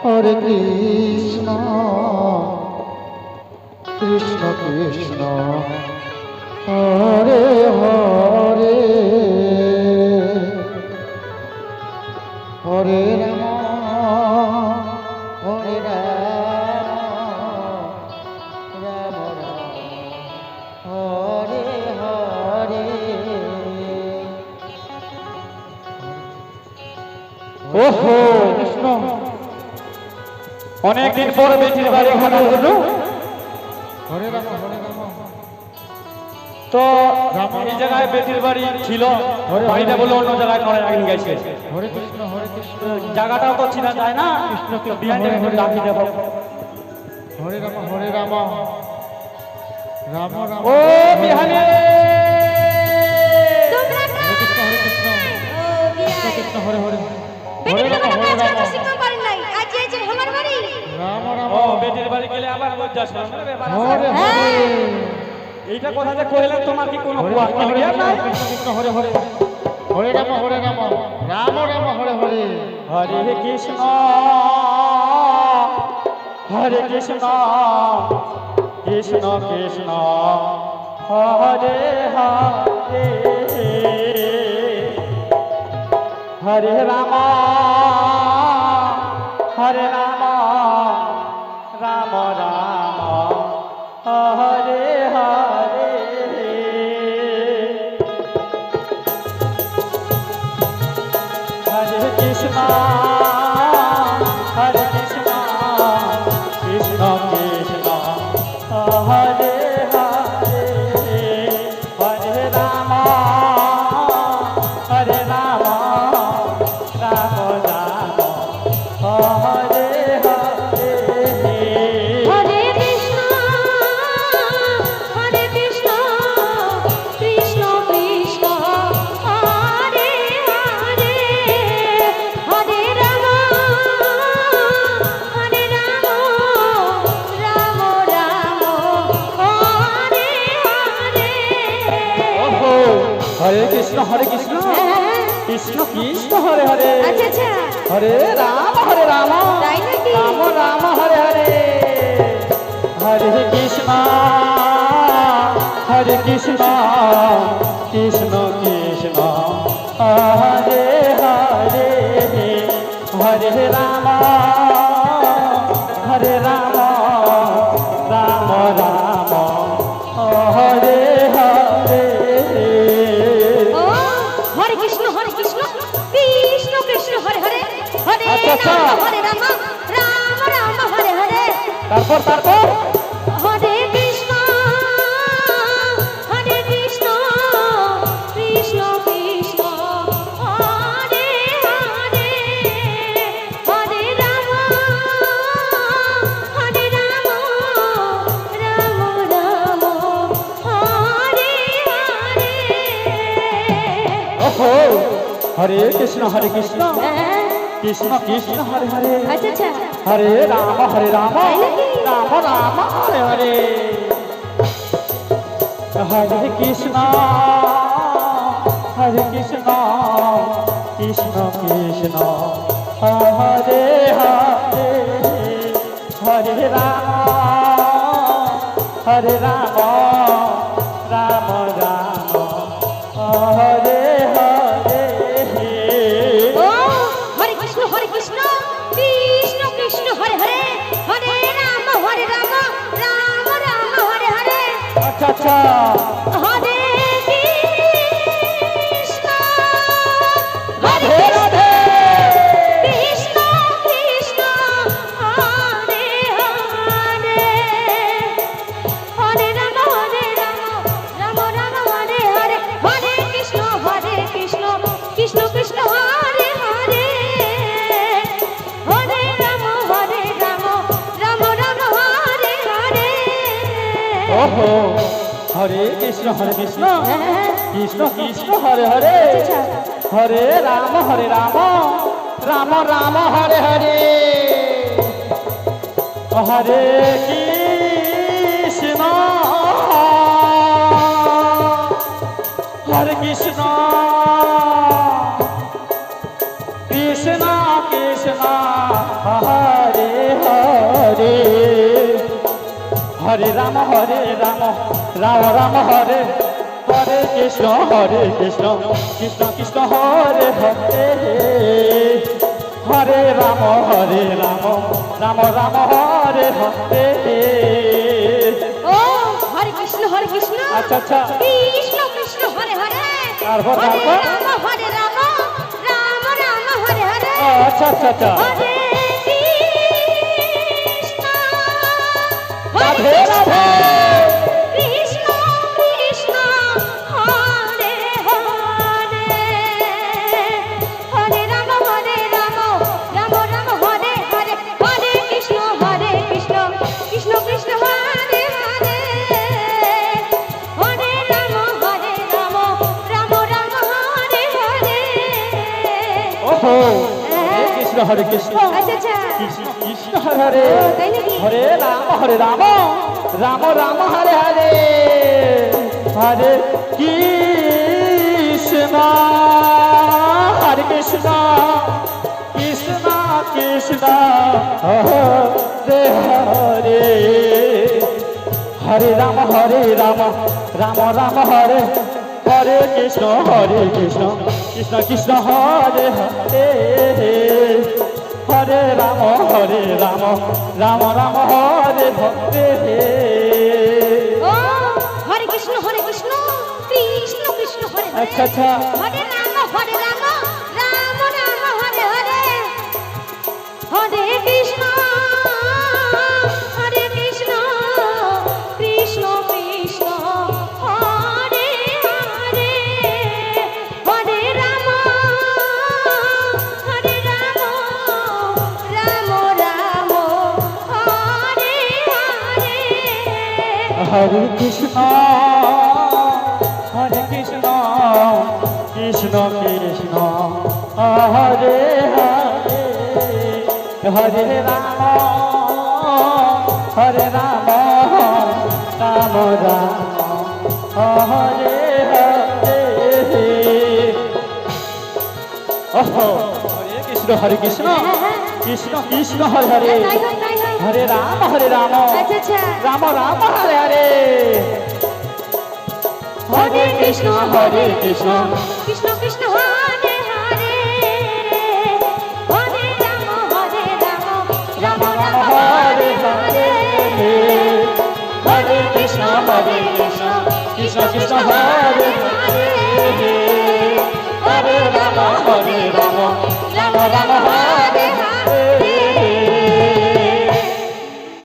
হরে কৃষ্ণ কৃষ্ণ কৃষ্ণ হরে হরে হরে রাম হরে রাম রাম রাম হরে হরে। ওহো কৃষ্ণ, অনেকদিন পর বেটির বাড়ি ঘাটা হলো। হরে রাম হরে রাম। তো এই জায়গায় বেটির বাড়ি ছিল, বাড়িটা বলে অন্য জায়গায় করে আগে গেছে। হরে কৃষ্ণ হরে কৃষ্ণ। জায়গাটাও তো চিনা যায় না, কৃষ্ণকে বিহানে ডাকি দেব। হরে রাম হরে রাম রাম রাম। ও বিহানে হরে কৃষ্ণ হরে কৃষ্ণ কৃষ্ণ কৃষ্ণ হরে হরে হরে রাম হরে রাম রাম রাম। ও বেটির বাড়ি গেলে আবার লজ্জা শরম ব্যাপার আছে। হরে হরে এইটা কথা যে কইলে তোমার কি কোনো হরে কুয়া কৃষ্ণ হরে ক্লিয়ার নাই? কৃষ্ণ কৃষ্ণ হরে হরে হরে রাম হরে রাম রাম রাম হরে হরে হরে কৃষ্ণ হরে কৃষ্ণ কৃষ্ণ কৃষ্ণ হরে হরে হরে রাম হরে রাম রাম রাম হরে হরে। হরে কৃষ্ণ হরে কৃষ্ণ কৃষ্ণ কৃষ্ণ হরে হরে হরে রাম হরে রাম রাম রাম হরে হরে। হরে কৃষ্ণ কৃষ্ণ কৃষ্ণ হরে হরে হরে রাম রাম রাম হরে হরে। ওহো হরে কৃষ্ণ কৃষ্ণ কৃষ্ণ হরে হরে আচ্ছা আচ্ছা, হরে রাম তাই নাকি? রাম রাম হরে হরে হরে কৃষ্ণ কৃষ্ণ কৃষ্ণ হরে হরে হরে রাম রাম রাম হরে হরে। ও হরে কৃষ্ণ কৃষ্ণ কৃষ্ণ হরে হরে হরে আচ্ছা, আচ্ছা। রাম রাম হরে হরে তারপর হরে কৃষ্ণ কৃষ্ণ কৃষ্ণ হরে হরে হরে রাম রাম রাম হরে হরে। ওহো হরে কৃষ্ণ কৃষ্ণ কৃষ্ণ হরে হরে আচ্ছা আচ্ছা, হরে রাম তাই নাকি? রাম রাম হরে হরে হরে কৃষ্ণ কৃষ্ণ কৃষ্ণ হরে হরে হরে রাম রাম রাম হরে হরে। ও হরে কৃষ্ণ কৃষ্ণ কৃষ্ণ হরে হরে হরে রাম রাম রাম হরে হরে আচ্ছা আচ্ছা হরে কৃষ্ণ রাধে রাধে কৃষ্ণ কৃষ্ণ হরে হরে হরে রাম রাম রাম হরে হরে হরে কৃষ্ণ কৃষ্ণ কৃষ্ণ হরে হরে হরে রাম রাম রাম হরে হরে। ওহো হরে কৃষ্ণ কৃষ্ণ কৃষ্ণ হরে হরে হরে রাম রাম রাম হরে হরে হরে কৃষ্ণ কৃষ্ণ কৃষ্ণ হরে হরে হরে রাম রাম রাম হরে হরে কৃষ্ণ কৃষ্ণ কৃষ্ণ হরে হরে হরে রাম রাম রাম হরে হরে ও হরে কৃষ্ণ আচ্ছা আচ্ছা কৃষ্ণ কৃষ্ণ হরে হরে তারপর হরে তারপর রাম হরে রাম রাম রাম হরে হরে আচ্ছা আচ্ছা আচ্ছা হরে কৃষ্ণ রাধে রাধে কৃষ্ণ কৃষ্ণ হরে হরে হরে রাম রাম রাম হরে হরে হরে কৃষ্ণ কৃষ্ণ কৃষ্ণ হরে হরে হরে রাম রাম রাম হরে হরে ওহো হরে কৃষ্ণ আচ্ছা আচ্ছা কৃষ্ণ কৃষ্ণ হরে হরে ও, তাই নাকি? হরে রাম রাম রাম হরে হরে হরে কৃষ্ণ হরে কৃষ্ণ কৃষ্ণ কৃষ্ণ হরে হরে হরে রাম রাম রাম হরে হরে কৃষ্ণ কৃষ্ণ কৃষ্ণ হরে হরে হরে রাম রাম রাম হরে হরে ও হরে কৃষ্ণ কৃষ্ণ কৃষ্ণ হরে হরে আচ্ছা আচ্ছা হরে রাম রাম রাম হরে হরে হরে কৃষ্ণ কৃষ্ণ কৃষ্ণ হরে হরে হরে রাম রাম রাম হরে হরে হরে কৃষ্ণ কৃষ্ণ কৃষ্ণ হরে হরে হরে রাম রাম রাম হরে হরে ওহো হরে কৃষ্ণ কৃষ্ণ কৃষ্ণ হরে হরে তাই হয় হরে রাম আচ্ছা আচ্ছা রাম রাম হরে হরে হরে কৃষ্ণ কৃষ্ণ কৃষ্ণ হরে হরে হরে রাম রাম রাম হরে হরে হরে কৃষ্ণ কৃষ্ণ কৃষ্ণ হরে হরে হরে রাম রাম রাম হরে